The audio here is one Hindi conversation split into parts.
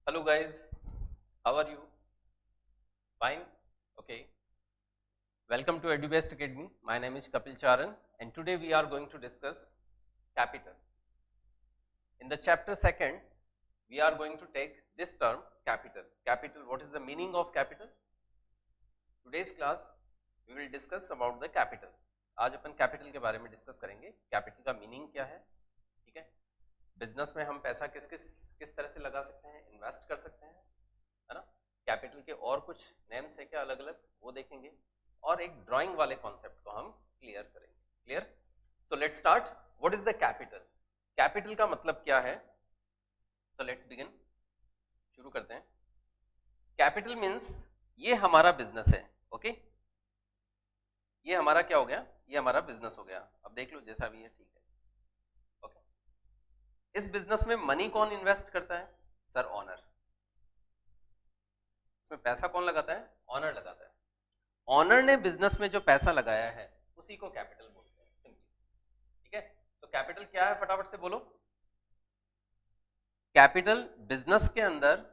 Hello guys, how are you? Fine? Okay. Welcome to EduBest Academy. My name is Kapil Charan and today we are going to discuss capital. In the chapter second, we are going to take this term capital. Capital, what is the meaning of capital? Today's class, we will discuss about the capital. आज अपन कैपिटल के बारे में डिस्कस करेंगे. कैपिटल का मीनिंग क्या है, ठीक है. बिजनेस में हम पैसा किस तरह से लगा सकते हैं, इन्वेस्ट कर सकते हैं, है ना. कैपिटल के और कुछ नेम्स है क्या अलग अलग, वो देखेंगे और एक ड्राइंग वाले कॉन्सेप्ट को हम क्लियर करेंगे. Clear? So let's start. What is the capital? Capital का मतलब क्या है? So let's begin. शुरू करते हैं. कैपिटल मीन्स ये हमारा बिजनेस है. ओके, ये हमारा क्या हो गया, ये हमारा बिजनेस हो गया. अब देख लो जैसा भी है, ठीक है. ओके, इस बिजनेस में मनी कौन इन्वेस्ट करता है? Sir owner. इसमें पैसा कौन लगाता है? ऑनर लगाता है. ऑनर ने बिजनेस में जो पैसा लगाया है उसी को कैपिटल बोलते हैं, सिंपली. ठीक है. तो कैपिटल क्या है, फटाफट से बोलो. कैपिटल बिजनेस के अंदर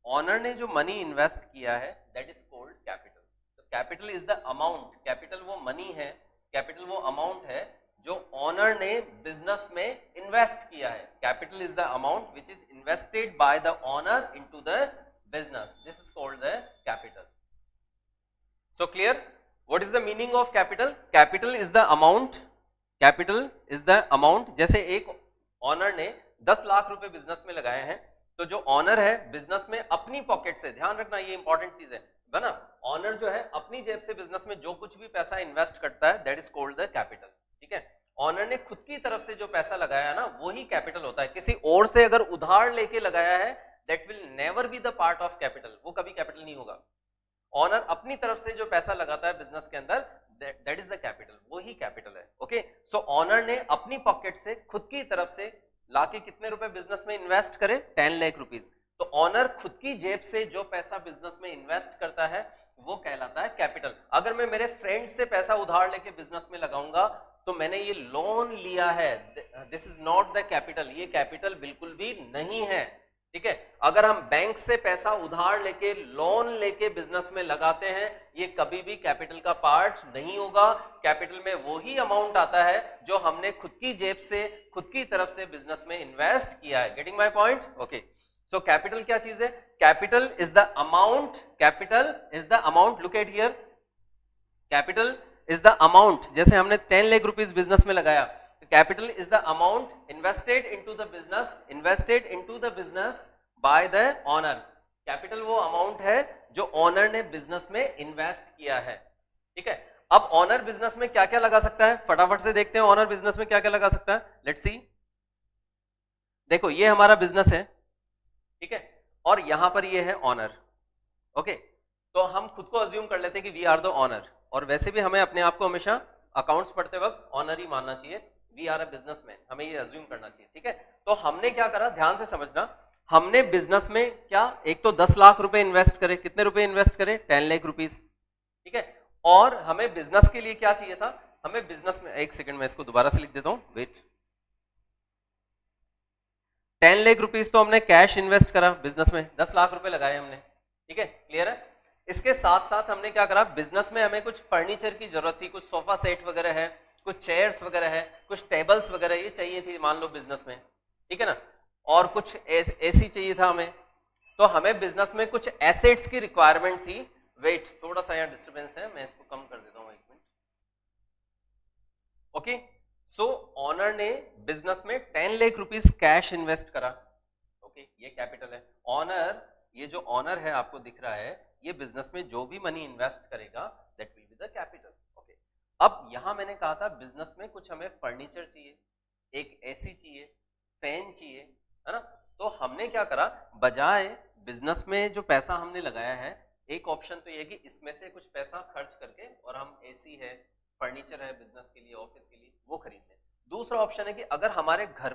ऑनर ने जो मनी इन्वेस्ट किया है, दैट इज कॉल्ड कैपिटल. तो capital is the amount. Capital वो मनी है, कैपिटल वो अमाउंट है जो ऑनर ने बिजनेस में इन्वेस्ट किया है. Capital is the amount which is invested by the owner into the business. This is called the capital. So clear? What is the meaning of capital? Capital is the amount. Capital is the amount. जैसे एक ऑनर ने 10 लाख रुपए बिजनेस में लगाए हैं, तो जो ऑनर है बिजनेस में अपनी पॉकेट से, ध्यान रखना ये इंपॉर्टेंट चीज है ना, ऑनर जो है अपनी जेब से बिजनेस में जो कुछ भी पैसा इन्वेस्ट करता है, that is called the capital. ठीक है. ऑनर ने खुद की तरफ से जो पैसा लगाया है ना, वही कैपिटल होता है. किसी और से अगर उधार लेके लगाया है, that will never be the part of capital. वो कभी कैपिटल नहीं होगा. ऑनर अपनी तरफ से जो पैसा लगाता है बिजनेस के अंदर, that is the capital. वो ही कैपिटल है. ओके, सो ऑनर ने अपनी पॉकेट से खुद की तरफ से लाके कितने रुपए बिजनेस में इन्वेस्ट करे? 10 लाख रुपीस. तो ऑनर खुद की जेब से जो पैसा बिजनेस में इन्वेस्ट करता है वो कहलाता है कैपिटल. अगर मैं मेरे फ्रेंड से पैसा उधार लेके बिजनेस में लगाऊंगा तो मैंने ये लोन लिया है, this is not the capital. ये कैपिटल बिल्कुल भी नहीं है. ठीक है. अगर हम बैंक से पैसा उधार लेके, लोन लेके बिजनेस में लगाते हैं, ये कभी भी कैपिटल का पार्ट नहीं होगा. कैपिटल में वो ही अमाउंट आता है जो हमने खुद की जेब से, खुद की तरफ से बिजनेस में इन्वेस्ट किया है. Getting my point? Okay. So capital क्या चीज है? Capital is the amount. Capital is the amount. Look at here. Capital is the amount. जैसे हमने 10 लाख रुपीस बिजनेस में लगाया, capital is the amount invested into the business by the owner. capital वो अमाउंट है जो ऑनर ने बिजनेस में इन्वेस्ट किया है. ठीक है. अब ऑनर बिजनेस में क्या क्या लगा सकता है, फटाफट से देखते हैं. ऑनर बिजनेस में क्या क्या लगा सकता है, लेट्स सी. देखो ये हमारा बिजनेस है, ठीक है, और यहां पर ये है ऑनर. ओके, तो हम खुद को अज्यूम कर लेते हैं कि वी आर द ऑनर, और वैसे भी हमें अपने आप को हमेशा अकाउंट्स पढ़ते वक्त ऑनर ही मानना चाहिए. वी आर अ बिजनेसमैन, हमें ये अज्यूम करना चाहिए. ठीक है. तो हमने क्या करा, ध्यान से समझना. हमने बिजनेस में क्या, एक तो 10 लाख रुपए इन्वेस्ट करे. कितने रुपए इन्वेस्ट करे? 10 लाख रुपीस. ठीक है. और हमें बिजनेस के लिए क्या चाहिए था, हमें बिजनेस में, एक सेकंड में इसको दोबारा से लिख देता हूं, वेट. 10 लाख रुपीस तो हमने कैश इन्वेस्ट करा बिजनेस में, 10 लाख रुपए लगाए हमने. ठीक है, क्लियर है. इसके साथ साथ हमने क्या करा, बिजनेस में हमें कुछ फर्नीचर की जरूरत थी, कुछ सोफा सेट वगैरह है, कुछ चेयर्स वगैरह है, कुछ टेबल्स वगैरह ये चाहिए थी, मान लो बिजनेस में. ठीक है ना. और कुछ एसी चाहिए था हमें. तो हमें बिजनेस में कुछ एसेट्स की रिक्वायरमेंट थी. वेट, थोड़ा सा यहाँ डिस्टर्बेंस है, मैं इसको कम कर देता हूँ, एक मिनट. ओके, सो ऑनर ने बिजनेस में 10 लाख रुपीस कैश इन्वेस्ट करा. ओके, ये कैपिटल है. ऑनर, ये जो ऑनर है आपको दिख रहा है, ये बिजनेस में जो भी मनी इन्वेस्ट करेगा, that will be the capital. अब यहां मैंने कहा था बिजनेस में कुछ हमें फर्नीचर चाहिए, एक एसी चाहिए, फैन चाहिए, है ना. तो हमने क्या करा, बजाय बिजनेस में जो पैसा हमने लगाया है, एक ऑप्शन तो ये कि इसमें से कुछ पैसा खर्च करके और हम एसी है, फर्नीचर है बिजनेस के लिए, ऑफिस के लिए, वो खरीद लें. दूसरा ऑप्शन है कि अगर हमारे घर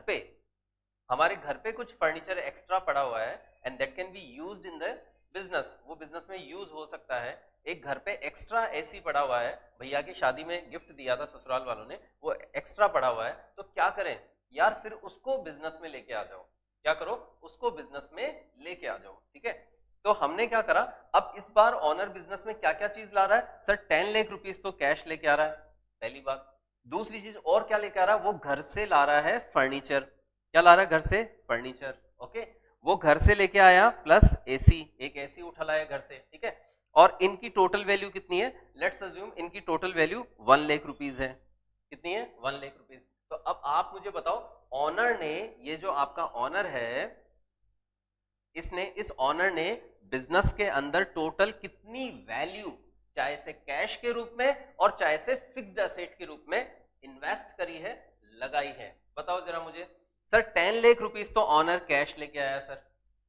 पे कुछ फर्नीचर एक्स्ट्रा पड़ा हुआ है and that can be used in the business, वो बिजनेस में यूज हो सकता है. एक घर पे एक्स्ट्रा एसी पड़ा हुआ है, भैया की शादी में गिफ्ट दिया था ससुराल वालों ने, वो एक्स्ट्रा पड़ा हुआ है, तो क्या करें यार, फिर उसको बिजनेस में लेके आ जाओ. क्या करो, उसको बिजनेस में लेके आ जाओ, ठीक है। तो हमने क्या करा, अब इस बार ऑनर बिजनेस में क्या क्या चीज ला रहा है सर, 10 लाख रुपीस तो कैश लेके आ रहा है, पहली बात। दूसरी चीज और क्या लेके आ रहा है, वो घर से ला रहा है फर्नीचर। क्या ला रहा है, घर से फर्नीचर, ओके। वो घर से लेके आया प्लस एसी, एक एसी उठा लाया घर से, ठीक है। और इनकी टोटल वैल्यू कितनी है, लेट्स अज्यूम इनकी टोटल वैल्यू 1 लाख रुपीस है। कितनी है, 1 लाख रुपीस। तो अब आप मुझे बताओ, ऑनर ने, ये जो आपका ऑनर है, इस ऑनर ने बिजनेस के अंदर टोटल कितनी वैल्यू, चाहे से कैश के रूप में और चाहे से फिक्स्ड एसेट के रूप में इन्वेस्ट करी है, लगाई है, बताओ जरा मुझे। सर 10 लाख रुपीस तो ऑनर कैश लेके आया सर,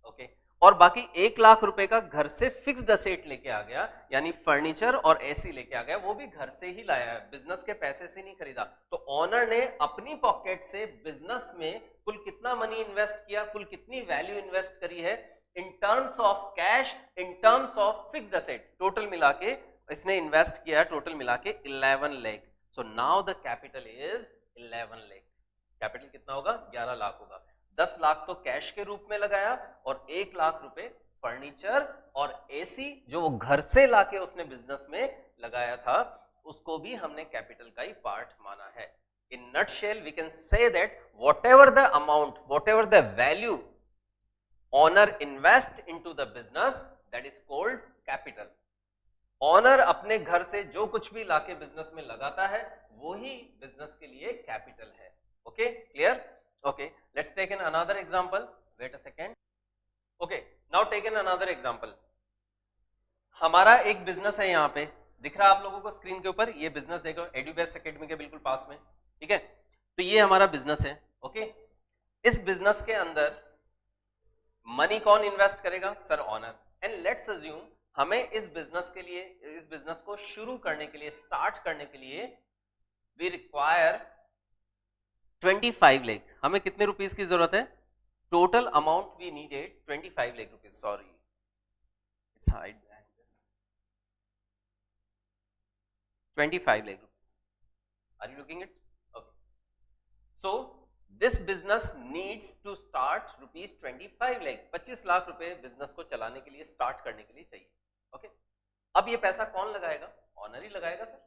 ओके। और बाकी 1 लाख रुपए का घर से फिक्स्ड एसेट लेके आ गया, यानी फर्नीचर और एसी लेके आ गया, वो भी घर से ही लाया है, बिजनेस के पैसे से नहीं खरीदा। तो ऑनर ने अपनी पॉकेट से बिजनेस में कुल कितना मनी इन्वेस्ट किया, कुल कितनी वैल्यू इन्वेस्ट करी है in terms of cash, in terms of fixed asset, total मिला के इसने इन्वेस्ट किया टोटल मिला के 11 lakh. So now the capital is 11 lakh. Capital कितना होगा, 11 लाख होगा। 10 लाख तो कैश के रूप में लगाया और 1 लाख रुपए फर्नीचर और एसी जो वो घर से लाके उसने बिजनेस में लगाया था, उसको भी हमने कैपिटल का ही पार्ट माना है। In nutshell we can say that whatever the amount, whatever the value owner invest into the business, that is called capital. Owner अपने घर से जो कुछ भी लाके बिजनेस में लगाता है, वो ही बिजनेस के लिए कैपिटल है। Okay, clear? Okay, let's take in another example. Wait a second. Okay, now take in another example. हमारा एक बिजनेस है, यहाँ पे दिख रहा है आप लोगों को स्क्रीन के ऊपर, ये बिजनेस देखो, एड्यूबेस्ट एकेडमी के बिल्कुल पास में, ठीक है। तो ये हमारा बिजनेस है, ओके। इस बिजनेस के अंदर मनी कौन इन्वेस्ट करेगा, sir owner. And let's assume हमें इस बिजनेस के लिए, इस बिजनेस को शुरू करने के लिए, स्टार्ट करने के लिए वी रिक्वायर 25 लाख। हमें कितने रुपीस की जरूरत है, total amount we needed 25 lakh rupees, sorry it's hide this 25 lakh rupees, are you looking it, okay. So this business needs to start rupees 25 lakh, 25 lakh रुपए बिजनेस को चलाने के लिए, स्टार्ट करने के लिए चाहिए, ओके। अब ये पैसा कौन लगाएगा, ऑनर ही लगाएगा सर,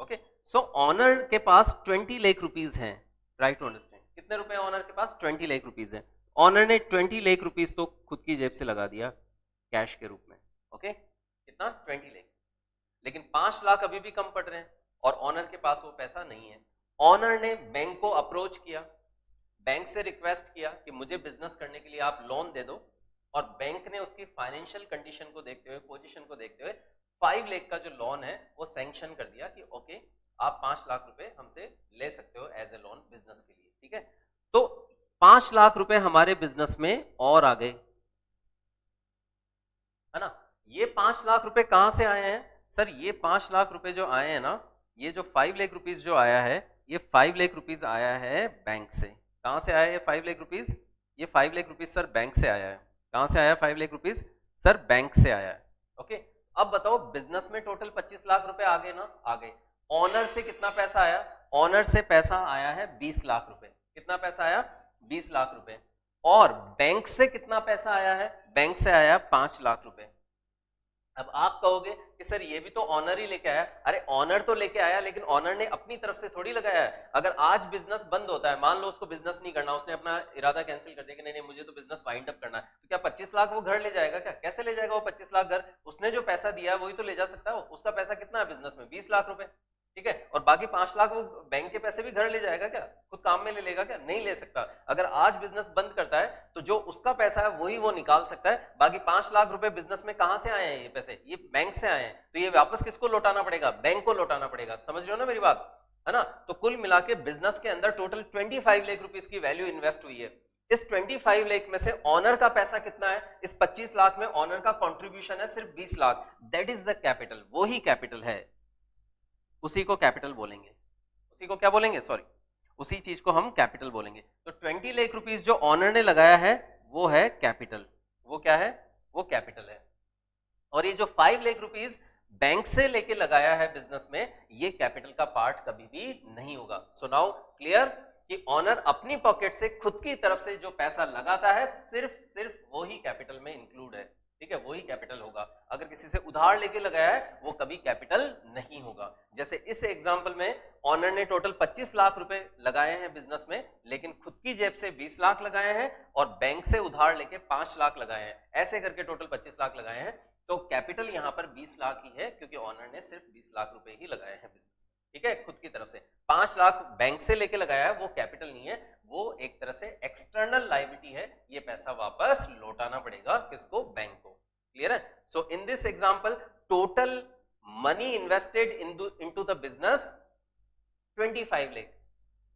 ओके। सो ऑनर के पास 20 लाख रुपीस हैं, राइट टू अंडरस्टैंड। कितने रुपए ऑनर के पास, 20 लाख रुपीस है। ऑनर ने 20 लाख रुपीस तो खुद की जेब से लगा दिया कैश के रूप में, ओके। कितना, 20 लाख। लेकिन 5 लाख अभी भी कम पड़ रहे हैं और ऑनर के पास वो पैसा नहीं है। ऑनर ने बैंक को अप्रोच किया, बैंक से रिक्वेस्ट किया कि मुझे बिजनेस करने के लिए आप लोन दे दो, और बैंक ने उसकी फाइनेंशियल कंडीशन को देखते हुए, पोजीशन को देखते हुए 5 लाख का जो लोन है वो सैंक्शन कर दिया कि ओके आप 5 लाख रुपए हमसे ले सकते हो एज ए लोन बिजनेस के लिए, ठीक है। तो 5 लाख रुपए हमारे बिजनेस में और आ गए, है ना। ये 5 लाख रुपए कहां से आए हैं सर, ये 5 लाख रुपए जो आए हैं ना, ये जो 5 लाख रुपीस जो आया है, ये 5 लाख रुपीस आया है बैंक से। कहां से आया ये 5 लाख रुपीस, ये 5 लाख रुपीस सर बैंक से आया है। कहां से आया 5 लाख रुपीस, सर बैंक से आया है, ओके। अब बताओ बिजनेस में टोटल 25 लाख रुपए आ गए ना, आ गए। ऑनर से कितना पैसा आया, ऑनर से पैसा आया है 20 लाख रुपए। कितना पैसा आया, 20 लाख रुपए। और बैंक से कितना पैसा आया है, बैंक से आया 5 लाख रुपए। अब आप कहोगे कि सर ये भी तो ऑनर ही लेके आया। अरे ऑनर तो लेके आया, लेकिन ऑनर ने अपनी तरफ से थोड़ी लगाया है। अगर आज बिजनेस बंद होता है, मान लो उसको बिजनेस नहीं करना, उसने अपना इरादा कैंसिल कर दिया कि नहीं नहीं मुझे तो बिजनेस वाइंड अप करना है, तो क्या 25 लाख वो घर ले जाएगा क्या, कैसे ले जाएगा वो 25 लाख घर? उसने जो पैसा दिया वही तो ले जा सकता है। उसका पैसा कितना है बिजनेस में, 20 लाख रुपए, ठीक है। और बाकी 5 लाख वो बैंक के पैसे भी घर ले जाएगा क्या, खुद काम में ले लेगा क्या, नहीं ले सकता। अगर आज बिजनेस बंद करता है तो जो उसका पैसा है वही वो निकाल सकता है। बाकी 5 लाख रुपए बिजनेस में कहां से आए हैं, ये पैसे ये बैंक से आए हैं, तो ये वापस किसको लौटाना पड़ेगा, बैंक को लौटाना पड़ेगा। समझ रहे हो ना मेरी बात, है ना। तो कुल मिला के बिजनेस के अंदर टोटल 25 लाख रुपीस की वैल्यू इन्वेस्ट हुई है। इस 25 लाख में से ऑनर का पैसा कितना है, इस 25 लाख में ऑनर का कंट्रीब्यूशन है सिर्फ 20 lakh. That is the capital, वो ही कैपिटल है, उसी को कैपिटल बोलेंगे। उसी को क्या बोलेंगे, सॉरी, उसी चीज को हम कैपिटल बोलेंगे। तो 20 लाख रुपीस जो ऑनर ने लगाया है वो है कैपिटल। वो क्या है, वो कैपिटल है। और ये जो 5 लाख रुपीस बैंक से लेके लगाया है बिजनेस में, ये कैपिटल का पार्ट कभी भी नहीं होगा। सो नाउ क्लियर, कि ऑनर अपनी पॉकेट से खुद की तरफ से जो पैसा लगाता है सिर्फ वो ही कैपिटल में इंक्लूड है, ठीक है, वही कैपिटल होगा। अगर किसी से उधार लेके लगाया है वो कभी कैपिटल नहीं होगा। जैसे इस एग्जांपल में ऑनर ने टोटल 25 लाख रुपए लगाए हैं बिजनेस में, लेकिन खुद की जेब से 20 लाख लगाए हैं और बैंक से उधार लेके 5 लाख लगाए हैं, ऐसे करके टोटल 25 लाख लगाए हैं। तो कैपिटल यहां पर 20 लाख ही है, क्योंकि ऑनर ने सिर्फ 20 लाख रुपए ही लगाए हैं बिजनेस में, ठीक है, खुद की तरफ से। 5 लाख बैंक से लेके लगाया है, वो कैपिटल नहीं है, वो एक तरह से एक्सटर्नल लायबिलिटी है, ये पैसा वापस लौटाना पड़ेगा किसको, बैंक को। क्लियर है? So in this example total money invested into the business 25 lakh,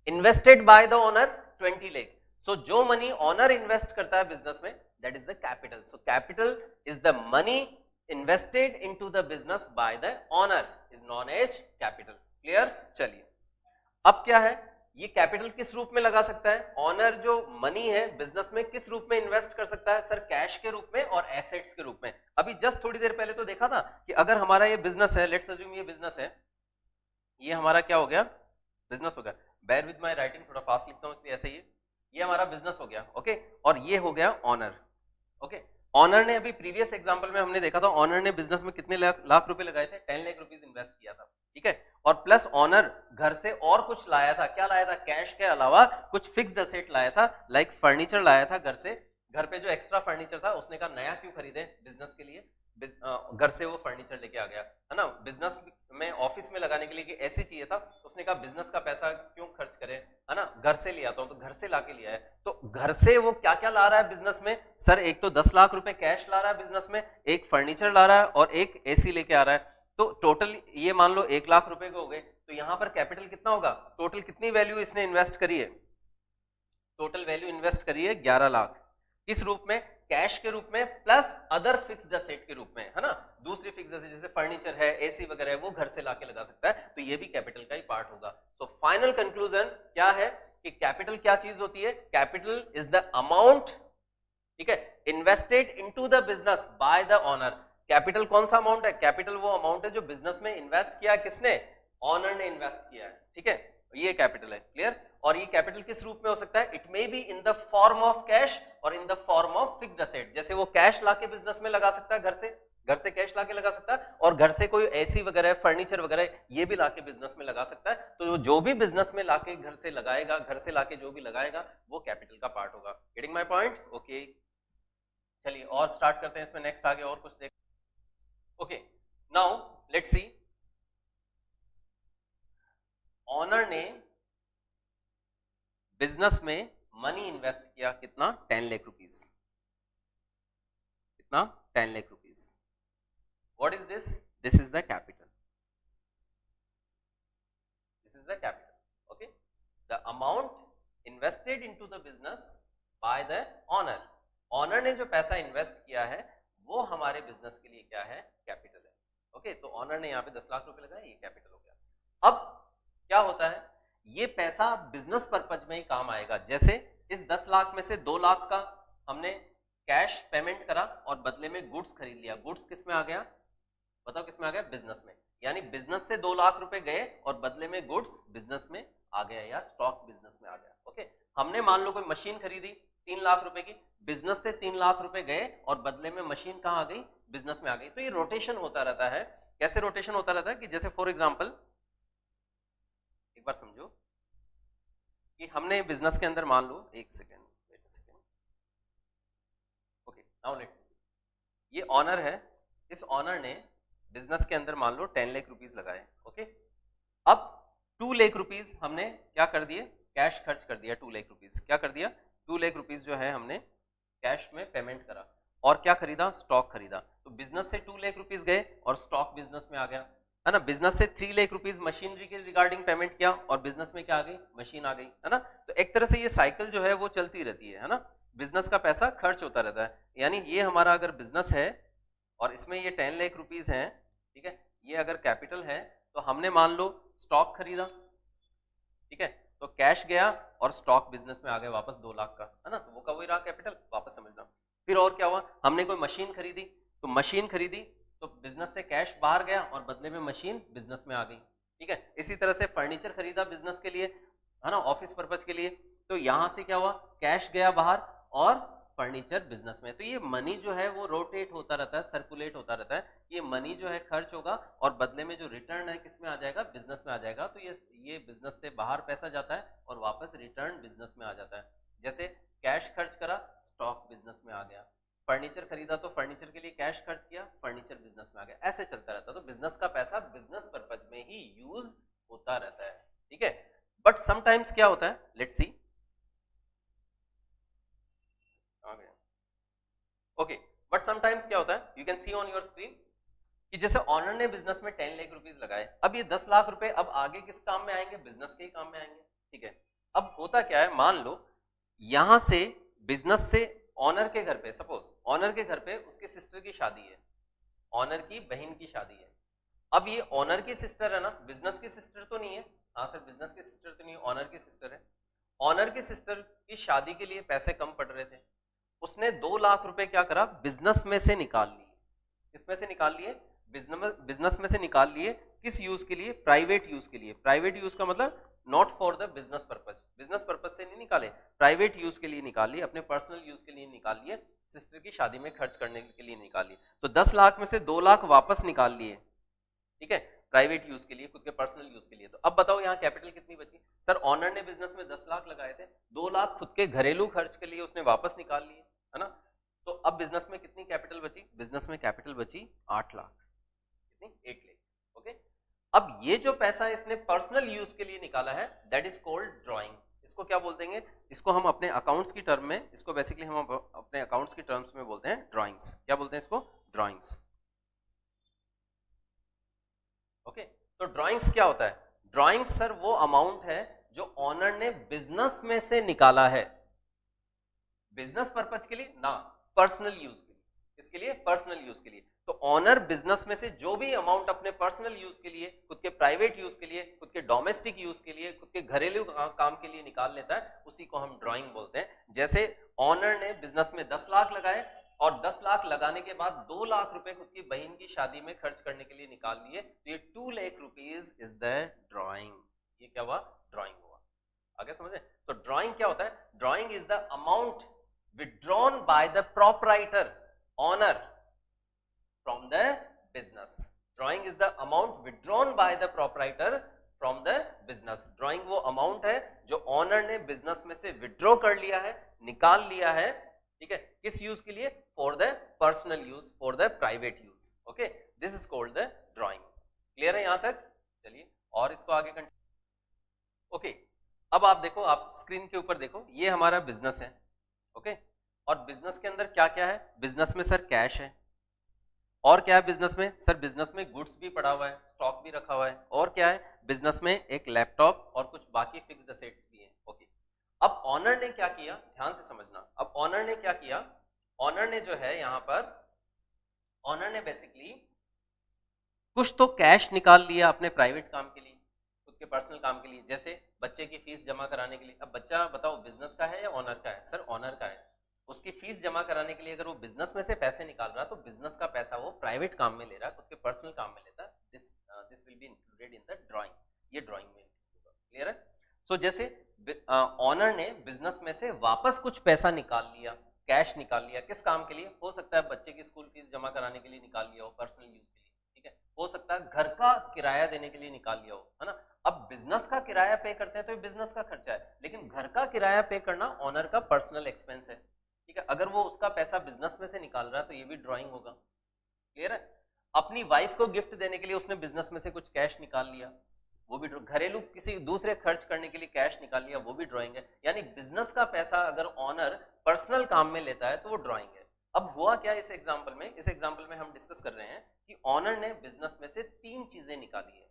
invested by the owner 20 lakh. So जो मनी ओनर इन्वेस्ट करता है बिजनेस में, that is the capital. So capital is the money invested into the business by the owner, is known as capital. Clear? चलिए, अब क्या है, ये कैपिटल किस रूप में लगा सकता है? ऑनर जो मनी है बिजनेस में किस रूप में इन्वेस्ट कर सकता है? सर, कैश के रूप में और एसेट्स के रूप में। अभी जस्ट थोड़ी देर पहले तो देखा था कि अगर हमारा ये बिजनेस है, लेट्स अज्यूम ये बिजनेस है, ये हमारा क्या हो गया, बिजनेस हो गया। बेयर विद माय राइटिंग, थोड़ा फास्ट लिखता हूं इसलिए ऐसे ही, ये हमारा बिजनेस हो गया, ओके, और ये हो गया ऑनर, ओके। ऑनर ने अभी प्रीवियस एग्जांपल में हमने देखा था, ऑनर ने बिजनेस में कितने लाख रुपए लगाए थे? 10 लाख रुपीस इन्वेस्ट किया था, ठीक है, और प्लस ऑनर घर से और कुछ लाया था। क्या लाया था? कैश के अलावा कुछ फिक्स्ड एसेट लाया था, लाइक फर्नीचर लाया था घर से। घर पे जो एक्स्ट्रा फर्नीचर था उसने कहा नया क्यों खरीदे बिजनेस के लिए, घर से वो फर्नीचर लेके आ गया, है ना, बिजनेस में ऑफिस में लगाने के लिए कि ऐसे चाहिए था, उसने कहा बिजनेस का पैसा क्यों खर्च करें, है ना, घर से ले आता हूं, तो घर से लाके लिया है। तो घर से वो क्या क्या ला रहा है बिजनेस में? सर, एक तो 10 लाख रुपए कैश ला रहा है बिजनेस में, एक फर्नीचर ला रहा है और एक एसी लेके आ रहा है। तो टोटल ये मान लो 1 लाख रुपए के हो गए। तो यहां पर कैपिटल कितना होगा? टोटल कितनी वैल्यू इसने इन्वेस्ट करी है? टोटल वैल्यू इन्वेस्ट करी है 11 लाख। किस रूप में? कैश के रूप में प्लस अदर फिक्स्ड एसेट के रूप में, है ना। दूसरी फिक्स्ड एसेट जैसे फर्नीचर है, एसी वगैरह है, वो घर से लाके लगा सकता है, तो ये भी कैपिटल का ही पार्ट होगा। सो फाइनल कंक्लूजन क्या है कि कैपिटल क्या चीज होती है? कैपिटल इज द अमाउंट, ठीक है, invested into the business by the owner. Capital कौन सा अमाउंट है? कैपिटल वो अमाउंट है जो बिजनेस में इन्वेस्ट किया, किसने? ऑनर ने इन्वेस्ट किया है, ठीक है, ये कैपिटल है। क्लियर? और ये कैपिटल किस रूप में हो सकता है? It may be in the form of cash और in the form of fixed asset. जैसे वो कैश लाके बिजनेस में लगा सकता है, घर से कैश लाके लगा सकता है, और घर से कोई एसी वगैरह, फर्नीचर वगैरह, ये भी लाके बिजनेस में लगा सकता है। तो जो भी बिजनेस में लाके घर से लगाएगा, घर से लाके जो भी लगाएगा, वो कैपिटल का पार्ट होगा। Getting my point? ओके, चलिए और स्टार्ट करते हैं इसमें नेक्स्ट आगे और कुछ देख। Okay, now let's see, owner ने बिजनेस में मनी इन्वेस्ट किया, कितना? 10 लाख रुपीस। कितना? 10 lakh rupees. What is this? This is the capital, this is the capital, okay, the amount invested into the business by the owner. Owner ने जो पैसा इन्वेस्ट किया है वो हमारे बिजनेस के लिए क्या है? कैपिटल है, ओके। तो ऑनर ने यहाँ पे 10 लाख रुपए लगाए, ये कैपिटल हो गया। अब क्या होता है, ये पैसा बिजनेस पर्पज में ही काम आएगा। जैसे इस 10 लाख में से 2 लाख का हमने कैश पेमेंट करा और बदले में गुड्स खरीद लिया। गुड्स किस में आ गया? बताओ किस में आ गया? बिजनेस में। यानी बिजनेस से 2 लाख रुपए गए और बदले में गुड्स बिजनेस में आ गया, या स्टॉक बिजनेस में आ गया, ओके। हमने मान लो कोई मशीन खरीदी 3 लाख रुपए की, बिजनेस से 3 लाख रुपए गए और बदले में मशीन कहाँ आ गई? बिजनेस में आ गई। तो ये रोटेशन होता रहता है। कैसे रोटेशन होता रहता है कि जैसे फॉर एग्जाम्पल, एक बार समझो कि हमने बिजनेस के अंदर मान लो, एक second, wait a second, okay, now let's see, ये ऑनर है, इस ऑनर ने बिजनेस के अंदर मान लो 10 लाख रुपीस लगाए, ओके। अब 2 लाख रुपीस हमने क्या कर दिए? कैश खर्च कर दिया। 2 लाख रुपीस क्या कर दिया? 2 लाख रुपीस जो है हमने कैश में पेमेंट करा, और क्या खरीदा? स्टॉक खरीदा। तो बिजनेस से 2 लाख रुपीस गए और स्टॉक बिजनेस में आ गया, है ना। बिजनेस से 3 लाख रुपीस मशीनरी के रिगार्डिंग पेमेंट किया और बिजनेस में क्या आ गई? मशीन आ गई, है ना। तो एक तरह से ये साइकिल जो है वो चलती रहती है ना। बिजनेस का पैसा खर्च होता रहता है। यानी ये हमारा अगर बिजनेस है और इसमें ये 10 लाख रुपीस है, ठीक है, ये अगर कैपिटल है, तो हमने मान लो स्टॉक खरीदा, ठीक है, तो कैश गया और स्टॉक बिजनेस में आ गया वापस 2 लाख का, है ना। तो वो का वही रहा कैपिटल, वापस समझना। फिर और क्या हुआ? हमने कोई मशीन खरीदी, तो मशीन खरीदी तो बिजनेस से कैश बाहर गया और बदले में मशीन बिजनेस में आ गई, ठीक है। इसी तरह से फर्नीचर खरीदा बिजनेस के लिए, है ना, ऑफिस पर्पज के लिए। तो यहां से क्या हुआ, कैश गया बाहर और फर्नीचर बिजनेस में। तो ये मनी जो है वो रोटेट होता रहता है, सर्कुलेट होता रहता है। ये मनी जो है खर्च होगा और बदले में जो रिटर्न है किस में आ जाएगा, बिजनेस में आ जाएगा। तो ये बिजनेस से बाहर पैसा जाता है और वापस रिटर्न बिजनेस में आ जाता है। जैसे कैश खर्च करा, स्टॉक बिजनेस में आ गया। फर्नीचर खरीदा तो फर्नीचर के लिए कैश खर्च किया, फर्नीचर बिजनेस में आ गया। ऐसे चलता रहता है। तो बिजनेस का पैसा बिजनेस पर्पज में ही यूज होता रहता है, ठीक है। बट समटाइम्स क्या होता है, let's see, okay, but sometimes क्या होता है, you can see on your screen कि जैसे ऑनर ने बिजनेस में 10 लाख रुपीस लगाए। अब ये 10 लाख रुपए अब आगे किस काम में आएंगे, बिजनेस के ही काम में आएंगे, ठीक है। अब होता क्या है, मान लो यहां से बिजनेस से ऑनर के घर पे, सपोज ऑनर के घर पे उसके सिस्टर की शादी है, ऑनर की बहन की शादी है। अब ये ऑनर की सिस्टर है ना, बिजनेस की सिस्टर तो नहीं है, हाँ सर बिजनेस की सिस्टर तो नहीं है, ऑनर की सिस्टर है। ऑनर की सिस्टर की शादी के लिए पैसे कम पड़ रहे थे, उसने 2 लाख रुपए क्या करा, बिजनेस में से निकाल लिए। किसमें से निकाल लिए, बिजनेस में से निकाल लिए। किस यूज के लिए, प्राइवेट यूज के लिए। प्राइवेट यूज का मतलब not for the business purpose, business purpose से नहीं निकाले, प्राइवेट यूज के लिए निकाल लिए, अपने पर्सनल यूज के लिए निकाल लिए, सिस्टर की शादी में खर्च करने के लिए निकाल लिए। तो 10 लाख में से 2 लाख वापस निकाल लिए, ठीक है, प्राइवेट यूज के लिए, खुद के पर्सनल यूज के लिए। तो अब बताओ यहाँ कैपिटल कितनी बची, सर ऑनर ने बिजनेस में 10 लाख लगाए थे, 2 लाख खुद के घरेलू खर्च के लिए उसने वापस निकाल लिए, है ना। तो अब बिजनेस में कितनी कैपिटल बची, बिजनेस में कैपिटल बची 8 लाख, कितनी, 8 लाख, ओके। अब ये जो पैसा इसने पर्सनल यूज के लिए निकाला है, दैट इज कॉल्ड ड्राइंग। इसको क्या बोल देंगे, इसको हम अपने अकाउंट्स की टर्म में, इसको बेसिकली हम अपने अकाउंट्स की टर्म्स में बोलते हैं ड्राइंग्स। क्या बोलते हैं इसको, ड्राइंग्स, ओके। तो ड्राइंग्स क्या होता है, ड्राइंग्स सर वो अमाउंट है जो ऑनर ने बिजनेस में से निकाला है, बिजनेस पर्पज के लिए ना, पर्सनल यूज के लिए। इसके लिए पर्सनल यूज के लिए। तो ऑनर बिजनेस में से जो भी अमाउंट अपने पर्सनल यूज के लिए, खुद के प्राइवेट यूज के लिए, खुद के डोमेस्टिक यूज के लिए, खुद के घरेलू काम के लिए निकाल लेता है, उसी को हम ड्राइंग बोलते हैं। जैसे ऑनर ने बिजनेस में 10 लाख लगाए और 10 लाख लगाने के बाद 2 लाख रुपए खुद की बहन की शादी में खर्च करने के लिए निकाल लिए, तो ये 2 lakh rupees is the drawing. ये क्या हुआ, ड्राइंग हुआ। आगे समझे। सो ड्राइंग क्या होता है, drawing is the amount withdrawn by the proprietor owner from the business. Drawing is the amount withdrawn by the proprietor from the business. Drawing वो amount है जो owner ने business में से withdraw कर लिया है, निकाल लिया है, ठीक है, किस यूज के लिए, for the personal use, for the private use. Okay, this is called the drawing. Clear है यहां तक, चलिए और इसको आगे कंटिन्यू। ओके, अब आप देखो, आप स्क्रीन के ऊपर देखो, ये हमारा बिजनेस है, ओके। और बिजनेस के अंदर क्या क्या है, बिजनेस में सर कैश है, और क्या है बिजनेस में, सर बिजनेस में गुड्स भी पड़ा हुआ है, स्टॉक भी रखा हुआ है, और क्या है बिजनेस में, एक लैपटॉप और कुछ बाकी फिक्स्ड असेट्स भी हैं, ओके। अब ऑनर ने क्या किया, ध्यान से समझना, अब ऑनर ने क्या किया, ऑनर ने जो है यहां पर, ऑनर ने बेसिकली कुछ तो कैश निकाल लिया अपने प्राइवेट काम के लिए, खुद के पर्सनल काम के लिए, जैसे बच्चे की फीस जमा कराने के लिए। अब बच्चा बताओ बिजनेस का है या ऑनर का है, सर ऑनर का है। उसकी फीस जमा कराने के लिए अगर वो बिजनेस में से पैसे निकाल रहा, तो बिजनेस का पैसा वो प्राइवेट काम में ले रहा है, खुद के पर्सनल काम में लेता है। This will be included in the drawing, ये ड्राइंग में इंक्लूड होगा। क्लियर है। सो जैसे ऑनर ने बिजनेस में से वापस कुछ पैसा निकाल लिया, कैश निकाल लिया, किस काम के लिए, हो सकता है बच्चे की स्कूल फीस जमा कराने के लिए निकाल लिया हो, पर्सनल यूज के लिए, ठीक है, हो सकता है घर का किराया देने के लिए निकाल लिया हो, है ना। अब बिजनेस का किराया पे करते हैं तो ये बिजनेस का खर्चा है, लेकिन घर का किराया पे करना ऑनर का पर्सनल एक्सपेंस है, ठीक है। अगर वो उसका पैसा बिजनेस में से निकाल रहा है तो ये भी ड्राइंग होगा। क्लियर है। अपनी वाइफ को गिफ्ट देने के लिए उसने बिजनेस में से कुछ कैश निकाल लिया, वो भी, घरेलू किसी दूसरे खर्च करने के लिए कैश निकाल लिया, वो भी ड्राइंग है। यानी बिजनेस का पैसा अगर ऑनर पर्सनल काम में लेता है तो वो ड्राइंग है। अब हुआ क्या इस एग्जाम्पल में, इस एग्जाम्पल में हम डिस्कस कर रहे हैं कि ऑनर ने बिजनेस में से 3 चीजें निकाली है।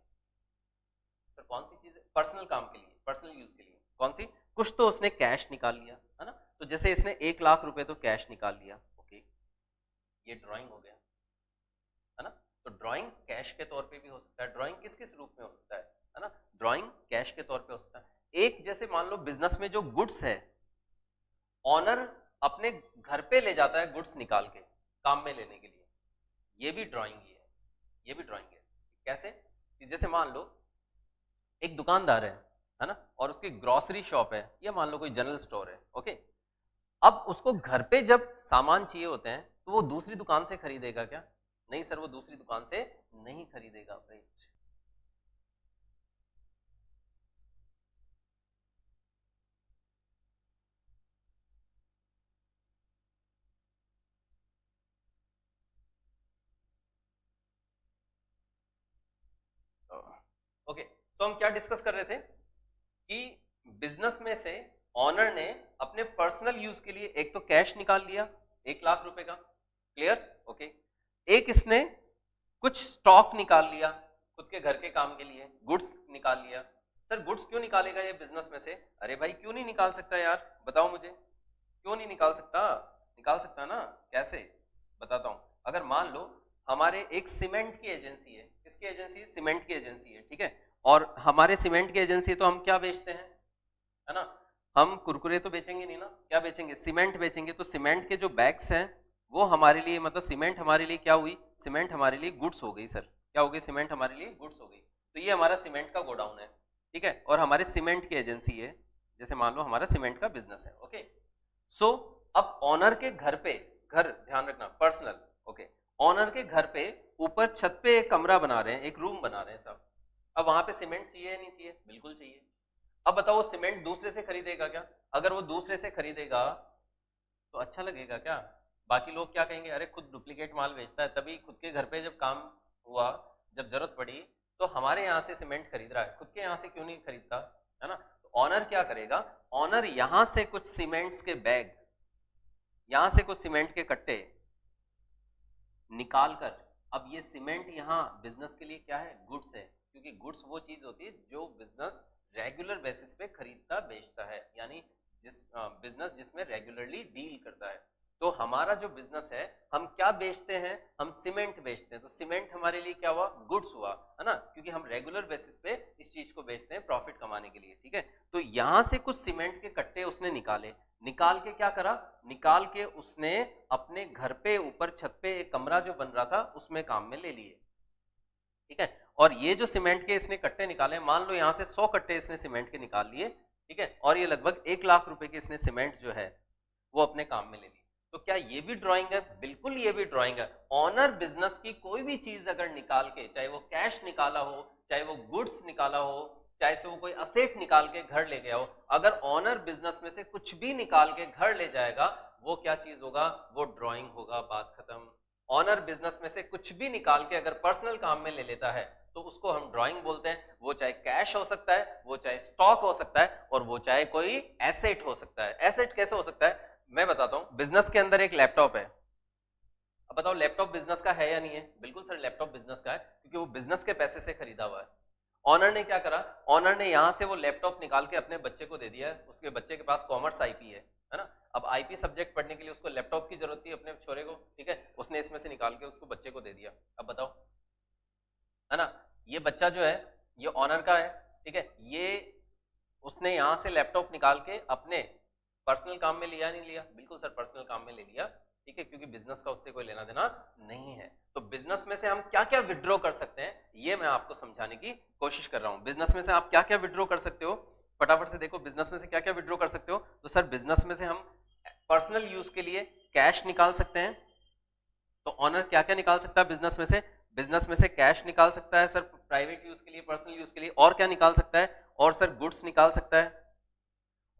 सर कौन सी चीजें, पर्सनल काम के लिए, पर्सनल यूज के लिए, कौन सी, कुछ तो उसने कैश निकाल लिया, है ना। तो जैसे इसने 1 लाख रुपए तो कैश निकाल लिया, ओके, ये ड्राइंग हो गया, है ना। तो ड्राइंग कैश के तौर पे भी हो सकता है, ड्राइंग किस किस रूप में हो सकता है ना, ड्राइंग कैश के तौर पे हो सकता है। एक जैसे मान लो बिजनेस में जो गुड्स है, ऑनर अपने घर पे ले जाता है गुड्स निकाल के काम में लेने के लिए, ये भी ड्राइंग ही है, ये भी ड्राइंग है। कैसे कि जैसे मान लो एक दुकानदार है है ना, और उसकी ग्रोसरी शॉप है या मान लो कोई जनरल स्टोर है, ओके। अब उसको घर पे जब सामान चाहिए होते हैं तो वो दूसरी दुकान से खरीदेगा क्या? नहीं सर, वो दूसरी दुकान से नहीं खरीदेगा। Right, okay. तो हम क्या डिस्कस कर रहे थे कि बिजनेस में से ऑनर ने अपने पर्सनल यूज के लिए एक तो कैश निकाल लिया 1 लाख रुपए का, क्लियर, ओके। एक इसने कुछ स्टॉक निकाल लिया खुद के घर के काम के लिए, गुड्स निकाल लिया। सर गुड्स क्यों निकालेगा ये बिजनेस में से? अरे भाई क्यों नहीं निकाल सकता यार, बताओ मुझे, क्यों नहीं निकाल सकता? निकाल सकता ना, कैसे, बताता हूं। अगर मान लो हमारे एक सीमेंट की एजेंसी है, किसकी एजेंसी है? सीमेंट की एजेंसी है, ठीक है। और हमारे सीमेंट की एजेंसी, तो हम क्या बेचते हैं, है ना, हम कुरकुरे तो बेचेंगे नहीं ना, क्या बेचेंगे? सीमेंट बेचेंगे। तो सीमेंट के जो बैग्स हैं वो हमारे लिए, मतलब सीमेंट हमारे लिए क्या हुई? सीमेंट हमारे लिए गुड्स हो गई सर, क्या हो गई? सीमेंट हमारे लिए गुड्स हो गई। तो ये हमारा सीमेंट का गोडाउन है, ठीक है, और हमारे सीमेंट की एजेंसी है, जैसे मान लो हमारा सीमेंट का बिजनेस है, ओके। सो अब ऑनर के घर पे, घर ध्यान रखना पर्सनल, ओके, ऑनर के घर पे ऊपर छत पे एक कमरा बना रहे हैं, एक रूम बना रहे हैं सब। अब वहां पे सीमेंट चाहिए या नहीं चाहिए? बिल्कुल चाहिए। अब बताओ वो सीमेंट दूसरे से खरीदेगा क्या? अगर वो दूसरे से खरीदेगा तो अच्छा लगेगा क्या? बाकी लोग क्या कहेंगे, अरे खुद डुप्लीकेट माल बेचता है, तभी खुद के घर पे जब काम हुआ, जब जरूरत पड़ी तो हमारे यहाँ से सीमेंट खरीद रहा है, खुद के यहाँ से क्यों नहीं खरीदता, है ना। तो ऑनर क्या करेगा, ऑनर यहाँ से कुछ सीमेंट्स के बैग, यहाँ से कुछ सीमेंट के कट्टे निकाल कर, अब ये सीमेंट यहाँ बिजनेस के लिए क्या है? गुड्स है, क्योंकि गुड्स वो चीज होती है जो बिजनेस रेगुलर बेसिस पे खरीदता बेचता है, यानी जिस बिजनेस जिसमें रेगुलरली डील करता है। तो हमारा जो बिजनेस है, हम क्या बेचते हैं? हम सीमेंट बेचते हैं। तो सीमेंट हमारे लिए क्या हुआ? गुड्स हुआ, है ना, क्योंकि हम रेगुलर बेसिस पे इस चीज को बेचते हैं प्रॉफिट कमाने के लिए, ठीक है। तो यहां से कुछ सीमेंट के कट्टे उसने निकाले, निकाल के क्या करा? निकाल के उसने अपने घर पे ऊपर छत पे एक कमरा जो बन रहा था उसमें काम में ले लिए, ठीक है। और ये जो सीमेंट के इसने कट्टे निकाले, मान लो यहाँ से 100 कट्टे इसने सीमेंट के निकाल लिए, ठीक है, और ये लगभग 1 लाख रुपए के इसने सीमेंट जो है वो अपने काम में ले ली। तो क्या ये भी ड्राइंग है? बिल्कुल ये भी ड्राइंग है। ऑनर बिजनेस की कोई भी चीज अगर निकाल के, चाहे वो कैश निकाला हो, चाहे वो गुड्स निकाला हो, चाहे से वो कोई असेट निकाल के घर ले गया हो, अगर ऑनर बिजनेस में से कुछ भी निकाल के घर ले जाएगा, वो क्या चीज होगा? वो ड्राइंग होगा, बात खत्म। ऑनर बिजनेस में से कुछ भी निकाल के अगर पर्सनल काम में ले लेता है तो उसको हम ड्राइंग बोलते हैं। वो चाहे कैश हो सकता है, वो चाहे स्टॉक हो सकता है, और वो चाहे कोई एसेट हो सकता है। एसेट कैसे हो सकता है मैं बताता हूं। बिजनेस के अंदर एक लैपटॉप है, अब बताओ लैपटॉप बिजनेस का है या नहीं है? बिल्कुल सर, लैपटॉप बिजनेस का है, क्योंकि वो बिजनेस के पैसे से खरीदा हुआ है। ऑनर ने क्या करा? ऑनर ने यहां से वो लैपटॉप निकाल के अपने बच्चे को दे दिया है, उसके बच्चे के पास कॉमर्स आईपी है ना। अब आईपी सब्जेक्ट पढ़ने के लिए उसको लैपटॉप की जरूरत थी अपने छोरे को, ठीक है, उसने इसमें से निकाल के उसको बच्चे को दे दिया। अब बताओ, है ना, ये बच्चा जो है ये ऑनर का है, ठीक है, ये उसने यहां से लैपटॉप निकाल के अपने पर्सनल काम में लिया, नहीं लिया? बिल्कुल सर, पर्सनल काम में ले लिया, ठीक है, क्योंकि बिजनेस का उससे कोई लेना देना नहीं है। तो बिजनेस में से हम क्या क्या विड्रॉ कर सकते हैं ये मैं आपको समझाने की कोशिश कर रहा हूं। बिजनेस में से आप क्या क्या विड्रॉ कर सकते हो, फटाफट से देखो, बिजनेस में से क्या क्या विड्रॉ कर सकते हो। तो सर बिजनेस में से हम पर्सनल यूज के लिए कैश निकाल सकते हैं। तो ऑनर क्या क्या निकाल सकता है बिजनेस में से? बिजनेस में से कैश निकाल सकता है सर, प्राइवेट यूज के लिए, पर्सनल यूज के लिए। और क्या निकाल सकता है? और सर गुड्स निकाल सकता है।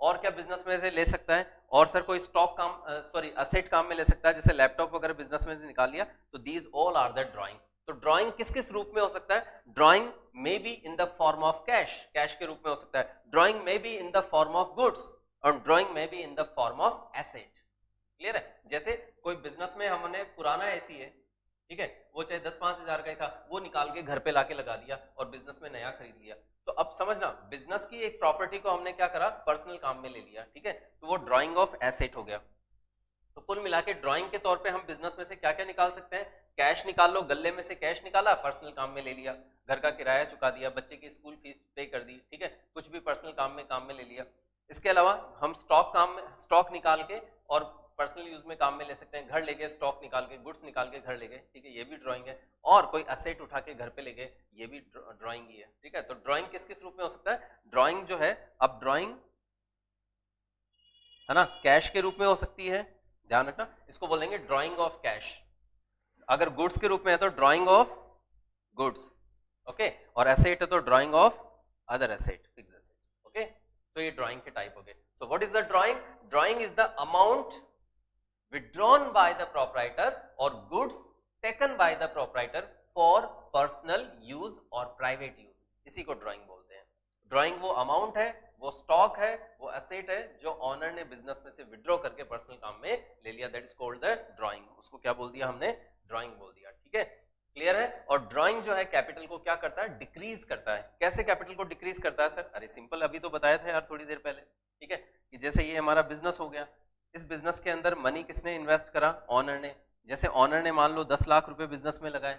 और क्या बिजनेस में से ले सकता है? और सर कोई स्टॉक काम, सॉरी असेट काम में ले सकता है, जैसे लैपटॉप वगैरह बिजनेस में से निकाल लिया। तो these all are the drawings. तो ड्राइंग किस किस रूप में हो सकता है? Drawing may be in the form of cash, cash के रूप में हो सकता है। Drawing may be in the form of goods, और drawing may be in the form of asset. Clear है? जैसे कोई बिजनेस में हमने पुराना एसी है, ठीक है, वो चाहे 10-5 हजार का ही था, वो निकाल के घर पे लाके लगा दिया और बिजनेस में नया खरीद लिया। तो अब समझना, बिजनेस की एक प्रॉपर्टी को हमने क्या करा? पर्सनल काम में ले लिया, ठीक है, तो वो ड्राइंग ऑफ एसेट हो गया। तो कुल मिला के ड्राइंग के तौर पे हम बिजनेस में से क्या क्या निकाल सकते हैं? कैश निकाल लो, गल्ले में से कैश निकाला, पर्सनल काम में ले लिया, घर का किराया चुका दिया, बच्चे की स्कूल फीस पे कर दी, ठीक है, कुछ भी पर्सनल काम में ले लिया। इसके अलावा हम स्टॉक निकाल के और पर्सनल यूज में काम में ले सकते हैं, घर ले गए स्टॉक निकाल के, गुड्स निकाल के घर ले गए, ठीक है, ये भी ड्राइंग है। और कोई असेट उठा के घर पे ले गए, ये भी ड्राइंग ही है, ठीक है। तो ड्राइंग किस किस रूप में हो सकता है? ड्राइंग जो है, अब ड्राइंग है ना कैश के रूप में हो सकती है, ध्यान रखना, इसको बोलेंगे ड्राइंग ऑफ कैश। अगर गुड्स के रूप में है तो ड्राइंग ऑफ गुड्स, ओके, और एसेट है तो drying of other asset, fixed asset, okay. तो ये ड्राइंग के टाइप हो गए। So what is the drawing? Drawing is the amount withdrawn by the proprietor or goods taken by the proprietor for personal use or private use, इसी को ड्राइंग बोलते हैं। ड्राइंग वो अमाउंट है, वो स्टॉक है, वो एसेट है जो ऑनर ने बिजनेस में से विड्रॉ करके पर्सनल काम में ले लिया, that is called the drawing. उसको क्या बोल दिया हमने? ड्राइंग बोल दिया, ठीक है, क्लियर है। और ड्राइंग जो है कैपिटल को क्या करता है? डिक्रीज करता है। कैसे कैपिटल को डिक्रीज करता है सर? अरे सिंपल, अभी तो बताया था यार थोड़ी देर पहले, ठीक है, कि जैसे ये हमारा बिजनेस हो गया, इस बिजनेस के अंदर मनी किसने इन्वेस्ट करा? ऑनर ने। जैसे ऑनर ने मान लो 10 लाख रुपए बिजनेस में लगाए,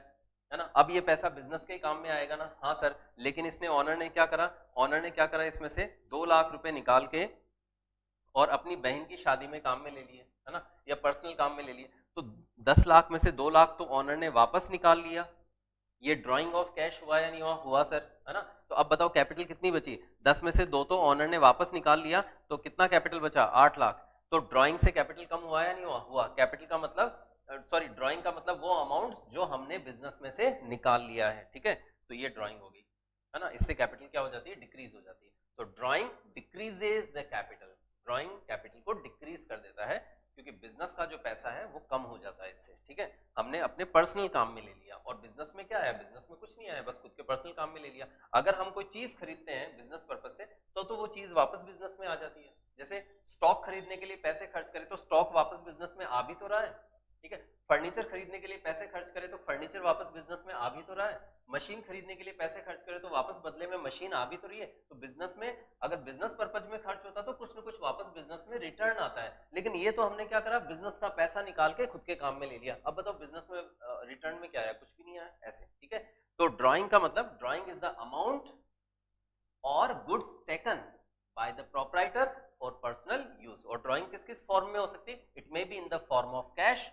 है ना, अब ये पैसा बिजनेस के काम में आएगा ना? हाँ सर, लेकिन इसने ऑनर ने क्या करा? ऑनर ने क्या करा, इसमें से 2 लाख रुपए निकाल के और अपनी बहन की शादी में काम में ले लिए, है ना, या पर्सनल काम में ले लिए। तो 10 लाख में से 2 लाख तो ऑनर ने वापस निकाल लिया, ये ड्राइंग ऑफ कैश हुआ या नहीं हुआ? हुआ सर, है ना। तो अब बताओ कैपिटल कितनी बची? 10 में से 2 तो ऑनर ने वापस निकाल लिया, तो कितना कैपिटल बचा? 8 लाख। तो ड्राइंग से कैपिटल कम हुआ या नहीं हुआ? हुआ। कैपिटल का मतलब सॉरी ड्राइंग का मतलब वो अमाउंट जो हमने बिजनेस में से निकाल लिया है, ठीक है। तो ये ड्राइंग हो गई, है ना। इससे कैपिटल क्या हो जाती है? डिक्रीज हो जाती है। तो drawing decreases the capital, drawing capital को डिक्रीज कर देता है, क्योंकि बिजनेस का जो पैसा है वो कम हो जाता है इससे, ठीक है। हमने अपने पर्सनल काम में ले लिया, और बिजनेस में क्या आया? बिजनेस में कुछ नहीं आया, बस खुद के पर्सनल काम में ले लिया। अगर हम कोई चीज खरीदते हैं बिजनेस पर्पज से, तो वो चीज वापस बिजनेस में आ जाती है। जैसे स्टॉक खरीदने के लिए पैसे खर्च करें तो स्टॉक वापस बिजनेस में आ भी तो रहा है, ठीक है। फर्नीचर खरीदने के लिए पैसे खर्च करें तो फर्नीचर वापस बिजनेस में आ भी तो रहा है। मशीन खरीदने के लिए पैसे खर्च करें तो वापस बदले में मशीन आ भी तो रही है। तो बिजनेस में अगर बिजनेस पर्पज में खर्च होता तो कुछ ना कुछ वापस बिजनेस में रिटर्न आता है, लेकिन ये तो हमने क्या करा? बिजनेस का पैसा निकाल के खुद के काम में ले लिया। अब बताओ बिजनेस में रिटर्न में क्या आया? कुछ भी नहीं आया, ऐसे, ठीक है। तो ड्राइंग का मतलब, ड्राइंग इज द अमाउंट और goods taken by the proprietor for personal use. और ड्राइंग किस किस फॉर्म में हो सकती है? It may be in the form of cash,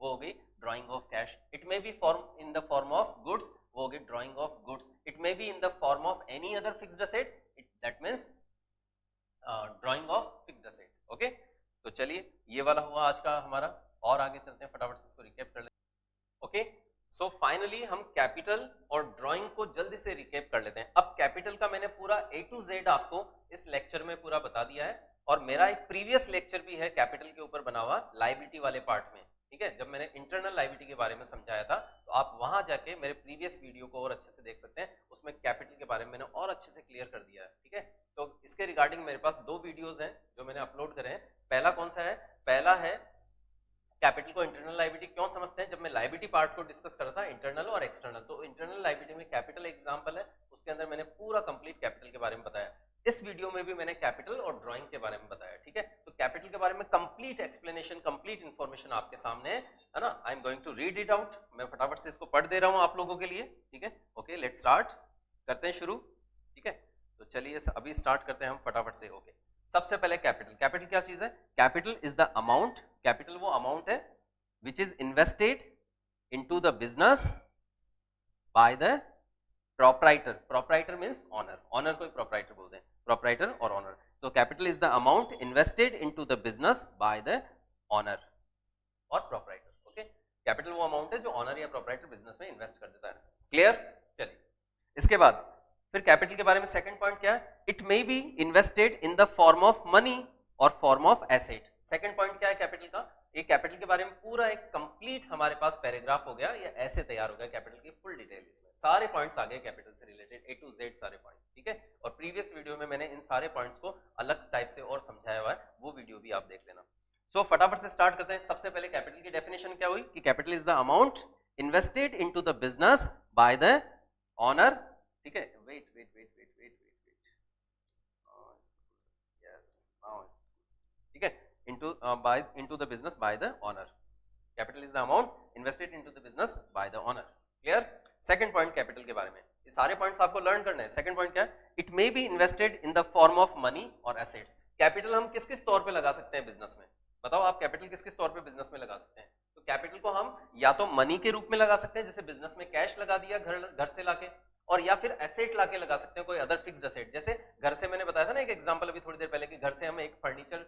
वो हो गई drying of cash. It may B form in the form of goods, वो हो गई drying of goods. It may be in the form of any other fixed asset, that means drying of fixed asset, okay. तो चलिए ये वाला हुआ आज का हमारा, और आगे चलते हैं, फटाफट से इसको रिकैप कर लेते हैं, ओके। सो फाइनली हम कैपिटल और ड्राइंग को जल्दी से रिकैप कर लेते हैं। अब कैपिटल का मैंने पूरा A to Z आपको इस लेक्चर में पूरा बता दिया है, और मेरा एक प्रीवियस लेक्चर भी है कैपिटल के ऊपर बना हुआ, लायबिलिटी वाले पार्ट में, ठीक है। जब मैंने इंटरनल लायबिलिटी के बारे में समझाया था, तो आप वहां जाके मेरे प्रीवियस वीडियो को और अच्छे से देख सकते हैं, उसमें कैपिटल के बारे में मैंने और अच्छे से क्लियर कर दिया है, ठीक है। तो इसके रिगार्डिंग मेरे पास 2 वीडियोज हैं जो मैंने अपलोड करे हैं। पहला कौन सा है? पहला है कैपिटल को इंटरनल लायबिलिटी क्यों समझते हैं, जब मैं लायबिलिटी पार्ट को डिस्कस कर रहा था, इंटरनल और एक्सटर्नल। तो इंटरनल लायबिलिटी में कैपिटल एग्जांपल है, उसके अंदर मैंने पूरा कंप्लीट कैपिटल के बारे में बताया। इस वीडियो में भी मैंने कैपिटल और ड्राइंग के बारे में बताया, ठीक है। तो कैपिटल के बारे में कंप्लीट एक्सप्लेनेशन, कंप्लीट इंफॉर्मेशन आपके सामने है ना। I am going to read it out, मैं फटाफट से इसको पढ़ दे रहा हूं आप लोगों के लिए, ठीक है। ओके, लेट्स स्टार्ट, करते हैं शुरू, ठीक है। तो चलिए अभी स्टार्ट करते हैं हम फटाफट से, ओके। सबसे पहले कैपिटल, कैपिटल क्या चीज है? Capital is the amount, capital वो अमाउंट है which is invested into the business by the proprietor. Proprietor means owner, owner को proprietor बोलते हैं, proprietor और owner। तो capital is the amount invested into the business by the owner और proprietor, okay। capital वो amount है जो owner या proprietor business में invest कर देता है, clear। चलिए इसके बाद फिर कैपिटल के बारे में सेकंड पॉइंट क्या है? It may be invested in the form of money और form of asset. Second point क्या है कैपिटल का? ये कैपिटल के बारे में पूरा एक कंप्लीट हमारे पास पैराग्राफ हो गया, या ऐसे तैयार हो गया कैपिटल की फुल डिटेल, इसमें सारे पॉइंट्स आ गए कैपिटल से रिलेटेड A to Z सारे पॉइंट, ठीक है। और प्रीवियस वीडियो में मैंने इन सारे पॉइंट्स को अलग टाइप से और समझाया हुआ है, वो वीडियो भी आप देख लेना। सो फटाफट से स्टार्ट करते हैं। सबसे पहले कैपिटल की डेफिनेशन क्या हुई कि capital is the amount invested into the business by the owner, ठीक है। Wait wait wait wait wait wait wait, yes now, ठीक है। into the business by the owner, capital is the amount invested into the business by the owner, clear? Second point capital के बारे में, ये सारे पॉइंट्स आपको लर्न करने हैं। सेकंड पॉइंट क्या है? It may be invested in the form of money और एसेट्स। कैपिटल हम किस किस तौर पे लगा सकते हैं बिजनेस में? बताओ आप, कैपिटल किस किस तौर पे बिजनेस में लगा सकते हैं? तो कैपिटल को हम या तो मनी के रूप में लगा सकते हैं, जैसे बिजनेस में कैश लगा दिया घर से लाके, और या फिर एसेट लाके लगा सकते हैं, कोई अदर फिक्स्ड एसेट। जैसे घर से मैंने बताया था ना एक एग्जांपल अभी थोड़ी देर पहले कि घर से हम एक फर्नीचर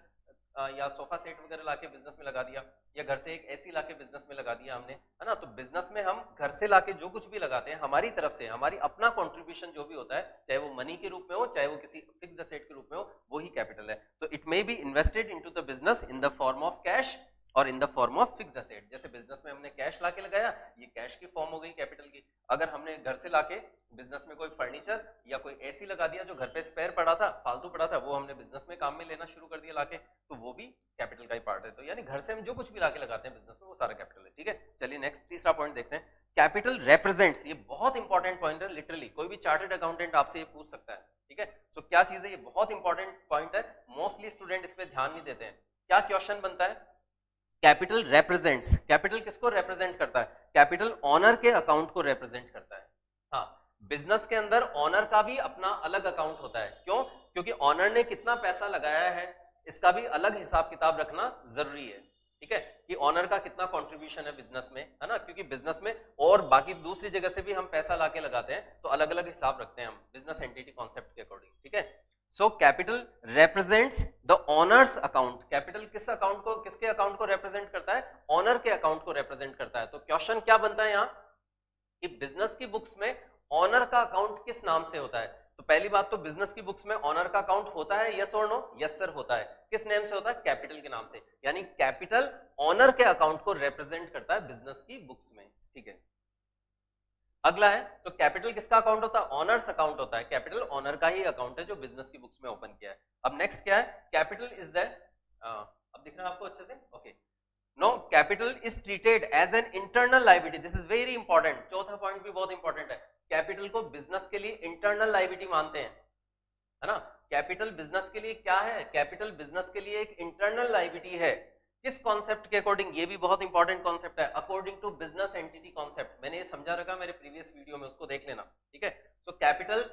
या सोफा सेट वगैरह लाके बिजनेस में लगा दिया, या घर से एक एसी लाके बिजनेस में लगा दिया हमने, है ना। तो बिजनेस में हम घर से लाके जो कुछ भी लगाते हैं, हमारी तरफ से हमारी अपना कंट्रीब्यूशन जो भी होता है, चाहे वो मनी के रूप में हो, चाहे वो किसी फिक्स्ड एसेट के रूप में हो, वो ही कैपिटल है। तो it may be invested into the business in the form of cash और in the form of fixed asset. जैसे बिजनेस में हमने कैश लाके लगाया, ये कैश की फॉर्म हो गई कैपिटल की। अगर हमने घर से लाके बिजनेस में कोई फर्नीचर या कोई एसी लगा दिया जो घर पे स्पेयर पड़ा था, फालतू पड़ा था, वो हमने बिजनेस में काम में लेना शुरू कर दिया लाके, तो वो भी कैपिटल का ही पार्ट है। तो यानी घर से हम जो कुछ भी लाके लगाते हैं बिजनेस में, वो सारा कैपिटल है। ठीक है, चलिए नेक्स्ट तीसरा पॉइंट देखते हैं। कैपिटल रिप्रेजेंट्स, ये बहुत इंपॉर्टेंट पॉइंट है, लिटरली कोई भी चार्टर्ड अकाउंटेंट आपसे ये पूछ सकता है। ठीक है, तो क्या चीज है? ये बहुत इंपॉर्टेंट पॉइंट है, मोस्टली स्टूडेंट इस पे ध्यान नहीं देते हैं। क्या क्वेश्चन बनता है? कैपिटल रिप्रेजेंट्स, कैपिटल किसको रिप्रेजेंट करता है? कैपिटल ऑनर के अकाउंट को रिप्रेजेंट करता है। हाँ, बिजनेस के अंदर ऑनर का भी अपना अलग अकाउंट होता है। क्यों? क्योंकि ऑनर ने कितना पैसा लगाया है, इसका भी अलग हिसाब किताब रखना जरूरी है। ठीक है, कि ऑनर का कितना कंट्रीब्यूशन है बिजनेस में, है ना। क्योंकि बिजनेस में और बाकी दूसरी जगह से भी हम पैसा लाके लगाते हैं, तो अलग अलग हिसाब रखते हैं हम बिजनेस एंटिटी कॉन्सेप्ट के अकॉर्डिंग। ठीक है, so capital represents the honours account. Capital किस अकाउंट को, किसके अकाउंट को रिप्रेजेंट करता है? ऑनर के अकाउंट को रिप्रेजेंट करता है। तो क्वेश्चन क्या बनता है यहाँ कि बिजनेस की बुक्स में ऑनर का अकाउंट किस नाम से होता है? तो पहली बात तो बिजनेस की बुक्स में ऑनर का अकाउंट होता है, यस और नो? यस सर, होता है। किस नेम से होता है? कैपिटल के नाम से। यानी कैपिटल ऑनर के अकाउंट को रिप्रेजेंट करता है बिजनेस की बुक्स में। ठीक है, अगला है, तो कैपिटल किसका अकाउंट होता है? ऑनर्स अकाउंट होता है। कैपिटल ऑनर का ही अकाउंट है जो बिजनेस की बुक्स में ओपन किया है। अब नेक्स्ट क्या है? कैपिटल इज द, अब दिख रहा है आपको अच्छे से? Okay, no, capital is treated as an internal liability. This is very important, चौथा पॉइंट भी बहुत इंपॉर्टेंट है। कैपिटल को बिजनेस के लिए इंटरनल लायबिलिटी मानते हैं, है ना। कैपिटल बिजनेस के लिए क्या है? कैपिटल बिजनेस के लिए एक इंटरनल लायबिलिटी है। किस कॉन्सेप्ट के अकॉर्डिंग? ये भी बहुत इंपॉर्टेंट कॉन्सेप्ट है, according to business entity concept. मैंने ये समझा रखा मेरे प्रीवियस वीडियो में, उसको देख लेना। ठीक है, सो कैपिटल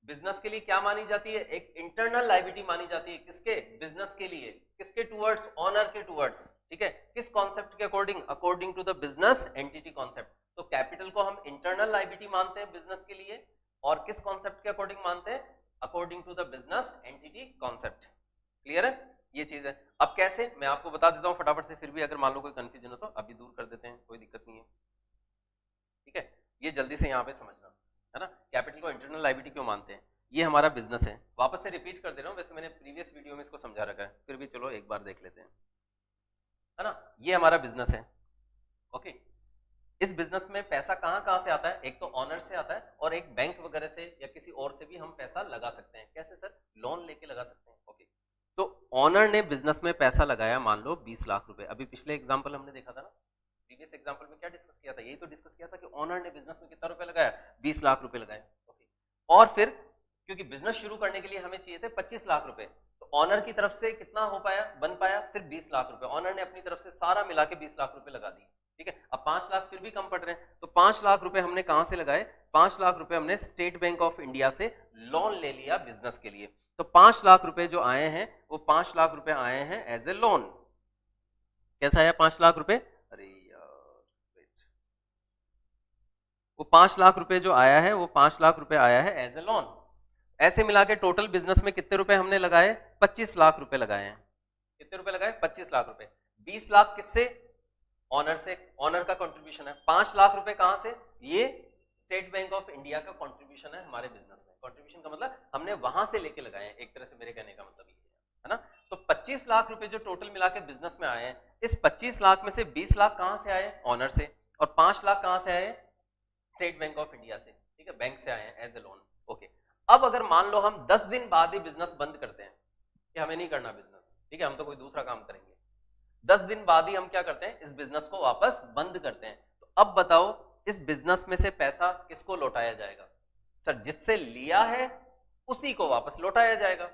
बिजनेस के लिए क्या मानी जाती है? एक इंटरनल लायबिलिटी मानी जाती है। किसके? बिजनेस के लिए। किसके टुवर्ड्स? ऑनर के टुवर्ड्स। ठीक है, किस कॉन्सेप्ट के according? According to the business entity concept. तो कैपिटल को हम इंटरनल लायबिलिटी मानते हैं बिजनेस के लिए, और किस कॉन्सेप्ट के अकॉर्डिंग मानते हैं? According to the business entity concept. Clear है? ये चीज है। अब कैसे, मैं आपको बता देता हूं फटाफट से, फिर भी अगर मान लो कोई कंफ्यूजन हो तो अभी दूर कर देते हैं, कोई दिक्कत नहीं है। ठीक है, ये जल्दी से यहाँ पे समझना, है ना। कैपिटल को इंटरनल लायबिलिटी क्यों मानते हैं? ये हमारा बिजनेस है, वापस से रिपीट कर दे रहा हूँ, वैसे मैंने प्रीवियस वीडियो में इसको समझा रखा है, फिर भी चलो एक बार देख लेते हैं, है ना। ये हमारा बिजनेस है। ओके, इस बिजनेस में पैसा कहाँ कहाँ से आता है? एक तो ऑनर से आता है, और एक बैंक वगैरह से या किसी और से भी हम पैसा लगा सकते हैं। कैसे सर? लोन लेके लगा सकते हैं। ओके, तो ऑनर ने बिजनेस में पैसा लगाया, मान लो 20 लाख रुपए। अभी पिछले एग्जांपल हमने देखा था ना, प्रीवियस एग्जांपल में क्या डिस्कस किया था? यही तो डिस्कस किया था कि ऑनर ने बिजनेस में कितना रुपए लगाया? 20 लाख रुपए लगाए। ओके, और फिर क्योंकि बिजनेस शुरू करने के लिए हमें चाहिए थे 25 लाख रुपए, तो ऑनर की तरफ से कितना हो पाया, बन पाया? सिर्फ 20 लाख रुपए। ऑनर ने अपनी तरफ से सारा मिला के 20 लाख रुपए लगा दिए। ठीक है, अब 5 लाख फिर भी कम पड़ रहे हैं, तो 5 लाख रुपए हमने कहां से लगाए? 5 लाख रुपए हमने स्टेट बैंक ऑफ इंडिया से लोन ले लिया बिजनेस के लिए। तो 5 लाख रुपए जो आए हैं, वो 5 लाख रुपए आए हैं एज ए लोन। कैसा आया 5 लाख रुपए? अरे यार, वो 5 लाख रुपए जो आया है, वो 5 लाख रुपए आया है एज ए लोन। ऐसे मिला के टोटल बिजनेस में कितने रुपए हमने लगाए? 25 लाख रुपए लगाए हैं। कितने रुपए लगाए? 25 लाख रुपए। 20 लाख किससे? ऑनर से। ऑनर का कंट्रीब्यूशन है। 5 लाख रुपए कहां से? ये स्टेट बैंक ऑफ इंडिया का कंट्रीब्यूशन है हमारे बिजनेस में। कंट्रीब्यूशन का मतलब हमने वहां से लेके लगाए हैं, एक तरह से मेरे कहने का मतलब ये है ना। तो 25 लाख रुपए जो टोटल मिला के बिजनेस में आए हैं, इस 25 लाख में से 20 लाख कहां से आए? ऑनर से। और 5 लाख कहां से आए? स्टेट बैंक ऑफ इंडिया से। ठीक है, बैंक से आए हैं एज ए लोन। ओके, अब अगर मान लो हम 10 दिन बाद ही बिजनेस बंद करते हैं कि हमें नहीं करना बिजनेस, ठीक है, हम तो कोई दूसरा काम करेंगे, 10 दिन बाद ही हम क्या करते हैं? इस बिजनेस को वापस बंद करते हैं। तो अब बताओ, इस बिजनेस में से पैसा किसको लौटाया जाएगा? सर, जिससे लिया है उसी को वापस लौटाया जाएगा।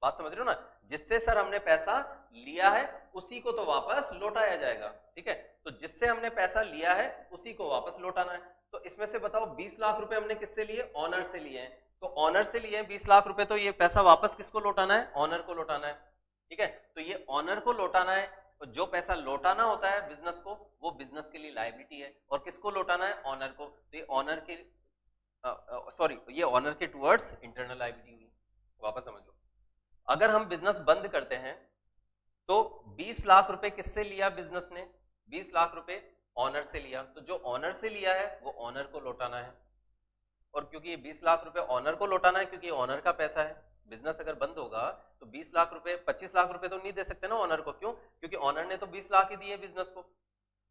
बात समझ रहे हो ना? जिससे सर हमने पैसा लिया है उसी को तो वापस लौटाया जाएगा। ठीक है, तो जिससे हमने पैसा लिया है उसी को वापस लौटाना है। तो इसमें से बताओ 20 लाख रुपए हमने किससे लिए, ऑनर से लिए हैं, तो ऑनर से लिए 20 लाख रुपए, तो ये पैसा वापस किसको लौटाना है, ऑनर को लौटाना है, ठीक है। तो ये ऑनर को लौटाना है, तो जो पैसा लौटाना होता है बिजनेस को, वो बिजनेस के लिए लायबिलिटी है, और किसको लौटाना है, ऑनर को। तो ये ऑनर के ये ऑनर के टुवर्ड्स इंटरनल लायबिलिटी हुई। वापस समझ लो, अगर हम बिजनेस बंद करते हैं तो 20 लाख रुपए किससे लिया बिजनेस ने, 20 लाख रुपए ऑनर से लिया, तो जो ऑनर से लिया है वो ऑनर को लौटाना है। और क्योंकि ये 20 लाख रुपए ऑनर को लौटाना है, क्योंकि ऑनर का पैसा है, बिजनेस अगर बंद होगा तो 20 लाख रुपए 25 लाख रुपए तो नहीं दे सकते ना ऑनर को, क्यों, क्योंकि ऑनर ने तो 20 लाख ही दिए बिजनेस को,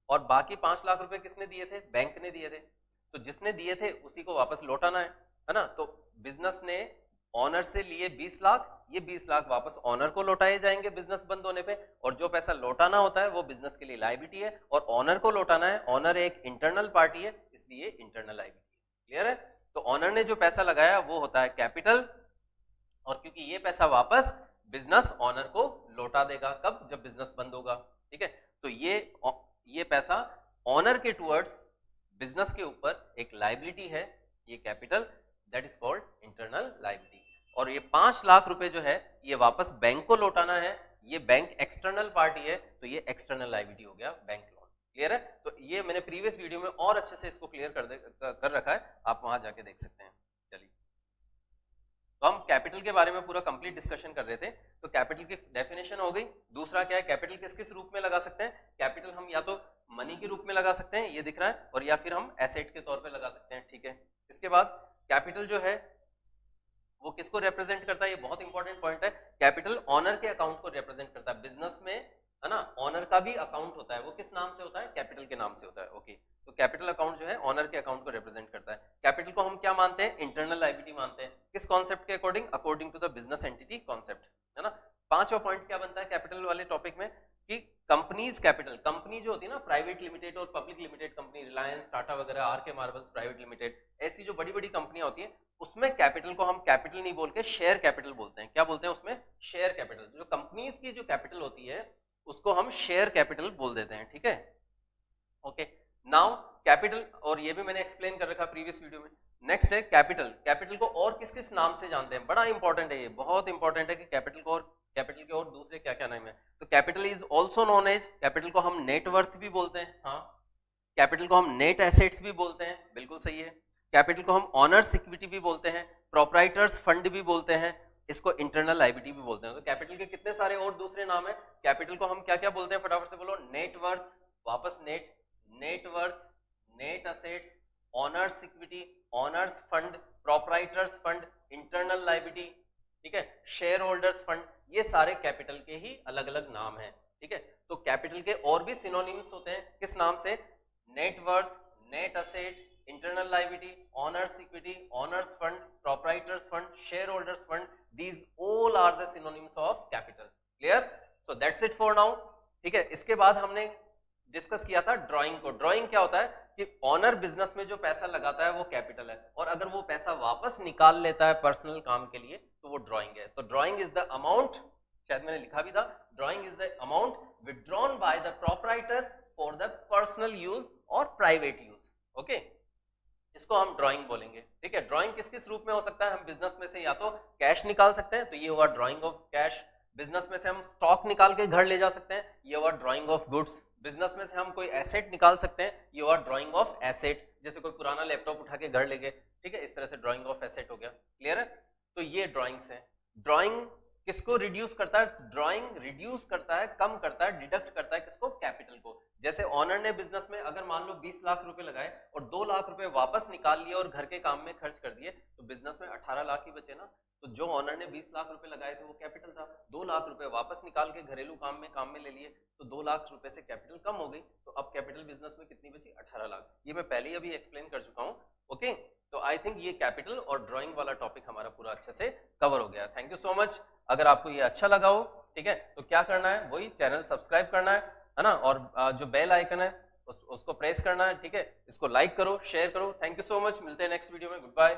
और बाकी 5 लाख रुपए किसने दिए थे, बैंक ने दिए थे। तो जिसने दिए थे उसी को वापस लौटाना है ना। तो बिजनेस ने ऑनर से लिए 20 लाख, ये 20 लाख वापस ऑनर को लौटाए जाएंगे बिजनेस बंद होने पे, और जो पैसा लौटाना होता है वो बिजनेस के लिए लायबिलिटी है, और ऑनर को लौटाना है, ऑनर एक इंटरनल पार्टी है, इसलिए इंटरनल लायबिलिटी। क्लियर है। तो ऑनर ने जो पैसा लगाया वो होता है कैपिटल, और क्योंकि ये पैसा वापस बिजनेस ऑनर को लौटा देगा, कब, जब बिजनेस बंद होगा, ठीक है। तो ये पैसा ऑनर के टुवर्ड्स बिजनेस के ऊपर एक लायबिलिटी है, ये capital, that is called internal liability. और ये 5 लाख रुपए जो है ये वापस बैंक को लौटाना है, ये बैंक एक्सटर्नल पार्टी है, तो ये एक्सटर्नल लायबिलिटी हो गया, बैंक लोन। क्लियर है। तो ये मैंने प्रीवियस वीडियो में और अच्छे से इसको क्लियर कर रखा है, आप वहां जाके देख सकते हैं। चलिए, तो हम कैपिटल के बारे में पूरा कंप्लीट डिस्कशन कर रहे थे। तो कैपिटल की डेफिनेशन हो गई। दूसरा क्या है, कैपिटल किस किस रूप में लगा सकते हैं, कैपिटल हम या तो मनी के रूप में लगा सकते हैं, ये दिख रहा है, और या फिर हम एसेट के तौर पे लगा सकते हैं, ठीक है। इसके बाद कैपिटल जो है वो किसको रिप्रेजेंट करता है, ये बहुत इंपॉर्टेंट पॉइंट है। कैपिटल ऑनर के अकाउंट को रिप्रेजेंट करता है। बिजनेस में है ना, ऑनर का भी अकाउंट होता है, वो किस नाम से होता है, कैपिटल के नाम से होता है। ओके, तो कैपिटल अकाउंट जो है ऑनर के अकाउंट को रिप्रेजेंट करता है। कैपिटल को हम क्या मानते हैं, इंटरनल लायबिलिटी मानते हैं। किस कॉन्सेप्ट के according, according to the business entity concept, है ना। पांचवा पॉइंट क्या बनता है कैपिटल वाले टॉपिक में, कि कंपनीज कैपिटल, कंपनी जो होती है ना, प्राइवेट लिमिटेड और public limited company, Reliance, Tata वगैरह, आर के मार्बल्स प्राइवेट लिमिटेड, ऐसी जो बड़ी बड़ी कंपनियां होती हैं, उसमें कैपिटल को हम कैपिटल नहीं बोल के शेयर कैपिटल बोलते हैं। क्या बोलते हैं उसमें, शेयर कैपिटल। जो कंपनीज की जो कैपिटल होती है उसको हम शेयर कैपिटल बोल देते हैं, ठीक है। ओके, नाउ कैपिटल, और ये भी मैंने एक्सप्लेन कर रखा प्रीवियस वीडियो में। नेक्स्ट है कैपिटल। कैपिटल को और किस किस नाम से जानते हैं, बड़ा इंपॉर्टेंट है ये, बहुत इंपॉर्टेंट है कि कैपिटल को, और कैपिटल के और दूसरे क्या क्या नाम है। तो capital is also known as, capital को हम नेटवर्थ भी बोलते हैं, हाँ। कैपिटल को हम नेट एसेट्स भी बोलते हैं, बिल्कुल सही है। कैपिटल को हम ऑनर्स इक्विटी भी बोलते हैं, प्रोप्राइटर्स फंड भी बोलते हैं, इसको इंटरनल लायबिलिटी भी बोलते हैं। तो कैपिटल के कितने सारे और दूसरे नाम है। कैपिटल को हम क्या क्या बोलते हैं, फटाफट से बोलो, नेटवर्थ, वापस net, net worth, net assets, honours equity, honours fund, proprietors fund, internal liability, ठीक है, शेयर होल्डर्स फंड, ये सारे कैपिटल के ही अलग अलग नाम हैं, ठीक है। तो कैपिटल के और भी सिनोनिम्स होते हैं, किस नाम से, net worth, net asset, internal liability, owners equity, owners fund, proprietors fund, shareholders fund, these all are the synonyms of capital. Clear? So that's it for now. ठीक है। इसके बाद हमने डिस्कस किया था ड्राइंग को। ड्राइंग क्या होता है कि ऑनर बिजनेस में जो पैसा लगाता है वो कैपिटल है, और अगर वो पैसा वापस निकाल लेता है पर्सनल काम के लिए तो वो ड्राइंग है। तो ड्राइंग इज द अमाउंट, शायद मैंने लिखा भी था, drawing is the amount withdrawn by the proprietor for the personal use और प्राइवेट यूज। ओके, इसको हम ड्राइंग बोलेंगे, ठीक है। ड्राइंग किस किस रूप में हो सकता है, हम बिजनेस में से या तो कैश निकाल सकते हैं, तो ये हुआ ड्राइंग ऑफ कैश। बिजनेस में से हम स्टॉक निकाल के घर ले जा सकते हैं, ये हुआ ड्राइंग ऑफ गुड्स। बिजनेस में से हम कोई एसेट निकाल सकते हैं, ये हुआ ड्राइंग ऑफ एसेट, जैसे कोई पुराना लैपटॉप उठा के घर ले गए, ठीक है, इस तरह से ड्राइंग ऑफ एसेट हो गया। क्लियर है। तो ये ड्राइंग्स है। ड्राइंग किसको रिड्यूस करता है, ड्राइंग रिड्यूस करता है, कम करता है, डिडक्ट करता है किसको, कैपिटल को। जैसे ऑनर ने बिजनेस में अगर मान लो 20 लाख रुपए लगाए और 2 लाख रुपए वापस निकाल लिए और घर के काम में खर्च कर दिए, तो बिजनेस में 18 लाख ही बचे ना। तो जो ऑनर ने 20 लाख रुपए लगाए थे वो कैपिटल था, 2 लाख रुपए वापस निकाल के घरेलू काम में ले लिए, तो 2 लाख रुपए से कैपिटल कम हो गई। तो अब कैपिटल बिजनेस में कितनी बची, 18 लाख। ये मैं पहले ही अभी एक्सप्लेन कर चुका हूँ। ओके, तो आई थिंक ये कैपिटल और ड्राइंग वाला टॉपिक हमारा पूरा अच्छे से कवर हो गया। Thank you so much. अगर आपको ये अच्छा लगा हो, ठीक है, तो क्या करना है, वही चैनल सब्सक्राइब करना है ना, और जो बेल आइकन है उसको प्रेस करना है, ठीक है। इसको लाइक करो, शेयर करो। थैंक यू सो मच, मिलते हैं नेक्स्ट वीडियो में। Good bye.